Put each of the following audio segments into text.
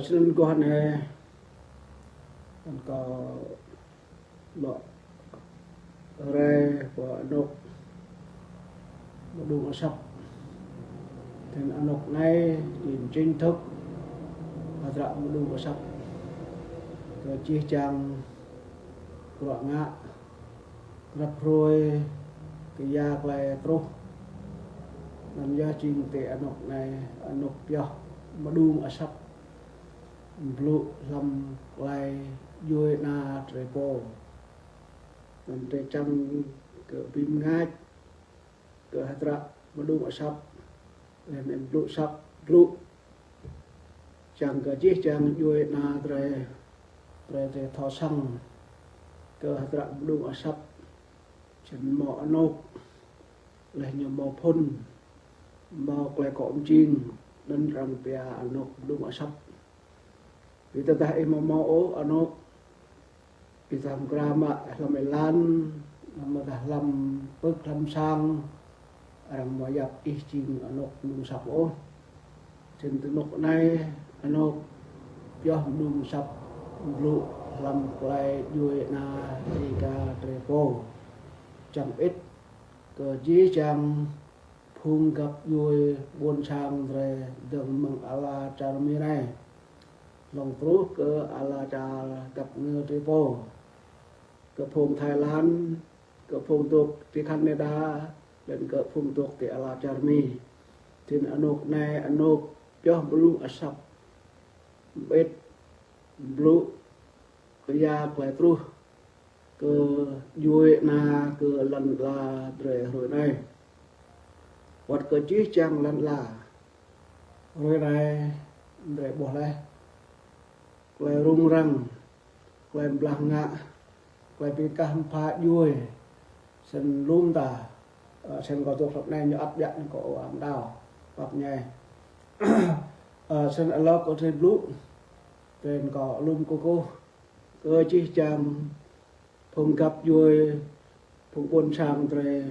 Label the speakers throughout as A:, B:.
A: ฉะนั้นก่อนมันก็บ่แรบ่นกมาดูมาซับถึงอนกในยินจริงทึกมาตระมาดูมาซับก็ชี้จังกระงะกระโปรยกยาแกลตรุนั่นยาจริงแต่อนกในอนกยอมาดูมาซับปลุกลำไกลยุยนาเตรโปนั่นแต่จังเกิดพิมง่ายเกิดหัตระมาดูมาซับเป็นปลุกซับปลุกจังเกิดจีจังยุยนาเตรเตทอสังเกิดหัตระมาดูมาซับฉันหมออนกเลยยมหมอพ่นหมอแกลกอมจริงนั่นรำเปียอนกดูมาซับkita dah mau anok kita grama lamelan nama dah lam pek lam sang orang moyak jing anok nung sap chen tenok nai anok yoh nung sap blu lam klai yue na riga trepo chang ít ke ji chang phung gap yue bon sang re deng mang ala charmi nai lòng trú ke ala cha gặp ngư tripo ke phùng Thái Lan ke phùng tục ti Canada dan ke phùng tục ti ala Germany tin anok nai anok yoh blu asap bet blu ke ya klai tru ke yue na ke lan la dre rồi này wat ke chi chang lan la rồi này dre bo lai quay rung răng quay blang ngạ quay bị cam phá vui sân lum ta sân có thuộc này như áp dẫn có ám đào bắp nhẹ sân alo có thêm lú tên có lum cô cơ chi chàng phong gặp vui phong quân sang tre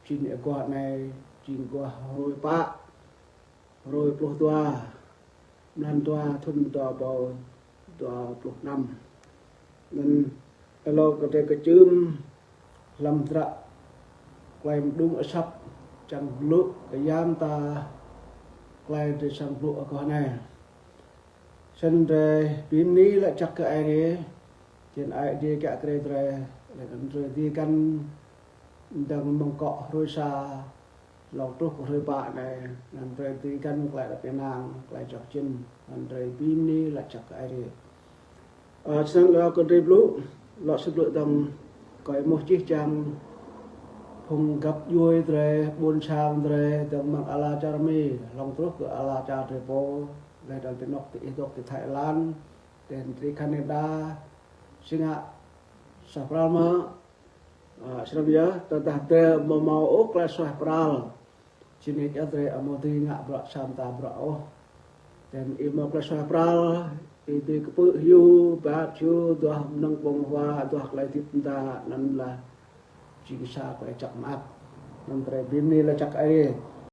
A: chín ở quạt này chín qua rồi bạ rồi pluh tua nan tua thun tua bầuตัวปลุกนำนั่นเราก็ได้กระจืมลำตระไกลดุงอชับจังลุกกยามตาไกลจะสังลุกก็แน่ฉันได้ปีนี้ละจักกะไอเดียเจนไอเดียกะเกรเตรแล้วกันเรดีกันดังมังเกาะโรยซาหลอกตุกเรบะในนั่นเรดีกันไกลเป็นนางไกลจักจินนั่นเรปีนี้ละจักกะไอเดียฉะนั้นเราก็ได้รู้เราสรุปดังก่อยมุจิจังพงกับยุยเตรบุญชางเตรดังมังอาลาจารมีลองตรุกอาลาจารเตรโปและดังเป็นนกติดกติไทยแลนด์เป็นที่แคนาดาสิงห์สหรัฐอเมริกาสระเบียแต่เตรมาโอกและสหรัฐชินิจเตรอโมติงะบระสามตาบระโอแต่อิมและสหรัฐitu kepu yu ba chu doh nang bong wa doh lai ti ta nan la chi sa ko chak mat nan tre bim ni la chak ai